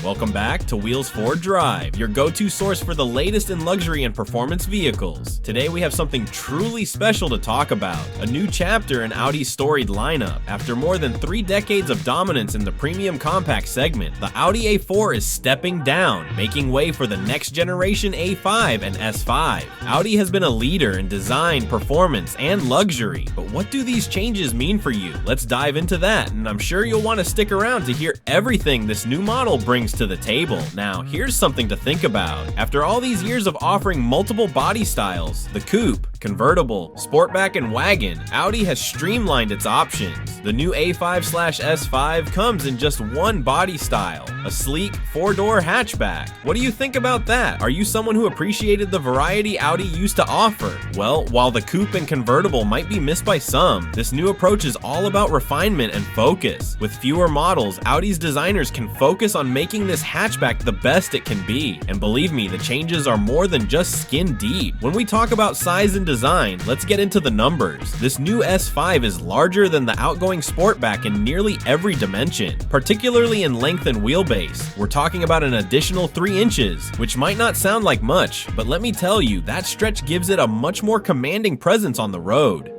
Welcome back to Wheels 4 Drive, your go-to source for the latest in luxury and performance vehicles. Today we have something truly special to talk about, a new chapter in Audi's storied lineup. After more than 3 decades of dominance in the premium compact segment, the Audi A4 is stepping down, making way for the next generation A5 and S5. Audi has been a leader in design, performance, and luxury, but what do these changes mean for you? Let's dive into that, and I'm sure you'll want to stick around to hear everything this new model brings to the table. Now, here's something to think about. After all these years of offering multiple body styles, the coupe, convertible, sportback, and wagon, Audi has streamlined its options. The new A5/S5 comes in just one body style, a sleek 4-door hatchback. What do you think about that? Are you someone who appreciated the variety Audi used to offer? Well, while the coupe and convertible might be missed by some, this new approach is all about refinement and focus. With fewer models, Audi's designers can focus on making this hatchback the best it can be. And believe me, the changes are more than just skin deep. When we talk about size and design, let's get into the numbers. This new S5 is larger than the outgoing sportback in nearly every dimension, particularly in length and wheelbase. We're talking about an additional 3 inches, which might not sound like much, but let me tell you, that stretch gives it a much more commanding presence on the road.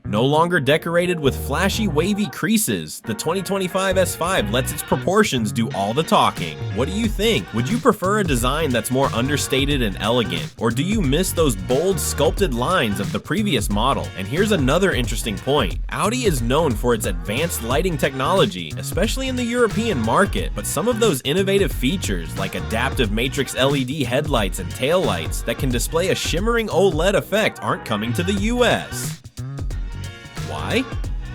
No longer decorated with flashy wavy creases, the 2025 S5 lets its proportions do all the talking. What do you think? Would you prefer a design that's more understated and elegant, or do you miss those bold sculpted lines of the previous model? And here's another interesting point. Audi is known for its advanced lighting technology, especially in the European market, but some of those innovative features like adaptive matrix LED headlights and taillights that can display a shimmering OLED effect aren't coming to the US. Why?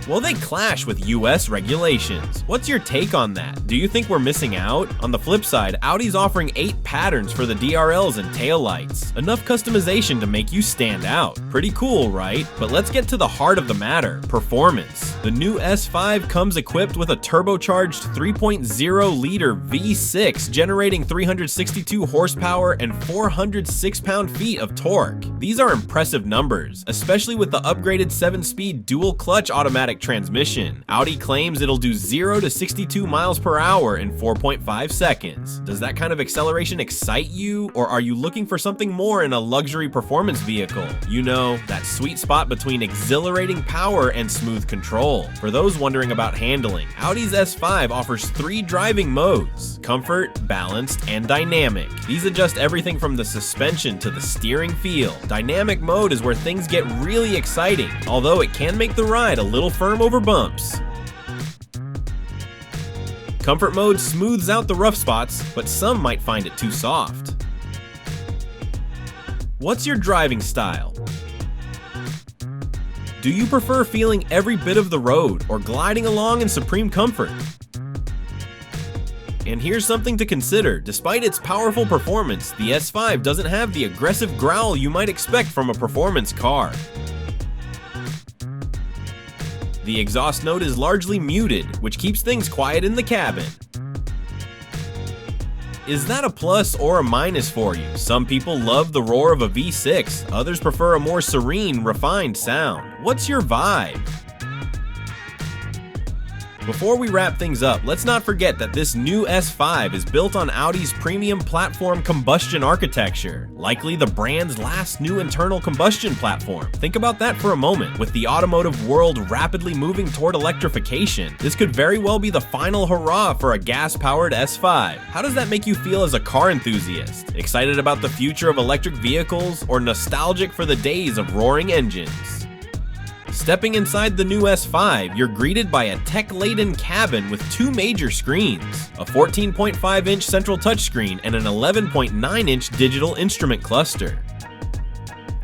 Well, they clash with US regulations. What's your take on that? Do you think we're missing out? On the flip side, Audi's offering 8 patterns for the DRLs and taillights. Enough customization to make you stand out. Pretty cool, right? But let's get to the heart of the matter, performance. The new S5 comes equipped with a turbocharged 3.0-liter V6 generating 362 horsepower and 406 pound-feet of torque. These are impressive numbers, especially with the upgraded 7-speed dual-clutch automatic transmission. Audi claims it'll do 0 to 62 miles per hour in 4.5 seconds. Does that kind of acceleration excite you, or are you looking for something more in a luxury performance vehicle? You know, that sweet spot between exhilarating power and smooth control. For those wondering about handling, Audi's S5 offers 3 driving modes: comfort, balanced, and dynamic. These adjust everything from the suspension to the steering feel. Dynamic mode is where things get really exciting, although it can make the ride a little firm over bumps. Comfort mode smooths out the rough spots, but some might find it too soft. What's your driving style? Do you prefer feeling every bit of the road or gliding along in supreme comfort? And here's something to consider. Despite its powerful performance, the S5 doesn't have the aggressive growl you might expect from a performance car. The exhaust note is largely muted, which keeps things quiet in the cabin. Is that a plus or a minus for you? Some people love the roar of a V6, others prefer a more serene, refined sound. What's your vibe? Before we wrap things up, let's not forget that this new S5 is built on Audi's premium platform combustion architecture, likely the brand's last new internal combustion platform. Think about that for a moment. With the automotive world rapidly moving toward electrification, this could very well be the final hurrah for a gas-powered S5. How does that make you feel as a car enthusiast? Excited about the future of electric vehicles, or nostalgic for the days of roaring engines? Stepping inside the new S5, you're greeted by a tech-laden cabin with 2 major screens, a 14.5-inch central touchscreen and an 11.9-inch digital instrument cluster.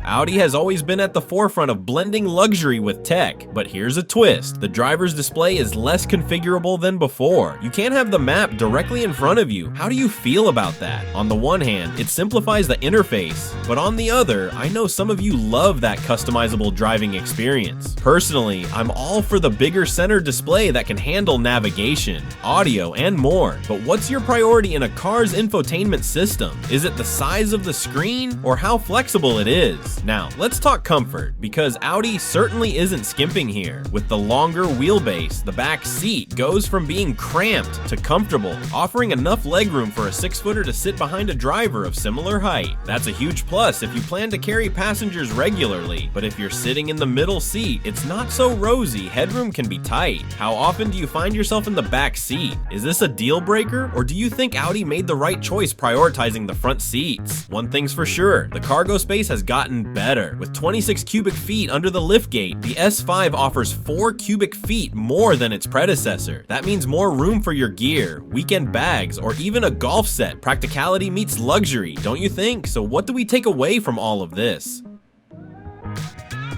Audi has always been at the forefront of blending luxury with tech, but here's a twist. The driver's display is less configurable than before. You can't have the map directly in front of you. How do you feel about that? On the one hand, it simplifies the interface, but on the other, I know some of you love that customizable driving experience. Personally, I'm all for the bigger center display that can handle navigation, audio, and more. But what's your priority in a car's infotainment system? Is it the size of the screen or how flexible it is? space. Now, let's talk comfort, because Audi certainly isn't skimping here. With the longer wheelbase, the back seat goes from being cramped to comfortable, offering enough legroom for a 6-footer to sit behind a driver of similar height. That's a huge plus if you plan to carry passengers regularly, but if you're sitting in the middle seat, it's not so rosy. Headroom can be tight. How often do you find yourself in the back seat? Is this a deal breaker, or do you think Audi made the right choice prioritizing the front seats? One thing's for sure, the cargo space has gotten better. With 26 cubic feet under the liftgate, the S5 offers 4 cubic feet more than its predecessor. That means more room for your gear, weekend bags, or even a golf set. Practicality meets luxury, don't you think? So what do we take away from all of this?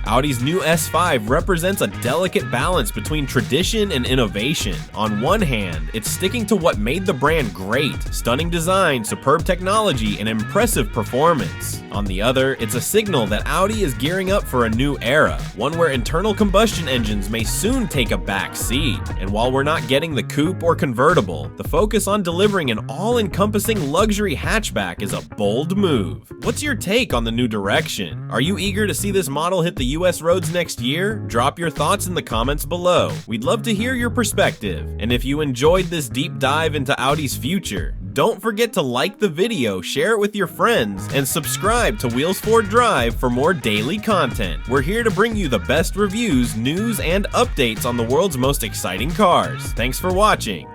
Audi's new S5 represents a delicate balance between tradition and innovation. On one hand, it's sticking to what made the brand great: stunning design, superb technology, and impressive performance. On the other, it's a signal that Audi is gearing up for a new era, one where internal combustion engines may soon take a back seat. And while we're not getting the coupe or convertible, the focus on delivering an all-encompassing luxury hatchback is a bold move. What's your take on the new direction? Are you eager to see this model hit the US roads next year? Drop your thoughts in the comments below. We'd love to hear your perspective. And if you enjoyed this deep dive into Audi's future, don't forget to like the video, share it with your friends, and subscribe to Wheels 4 Drive for more daily content. We're here to bring you the best reviews, news, and updates on the world's most exciting cars. Thanks for watching.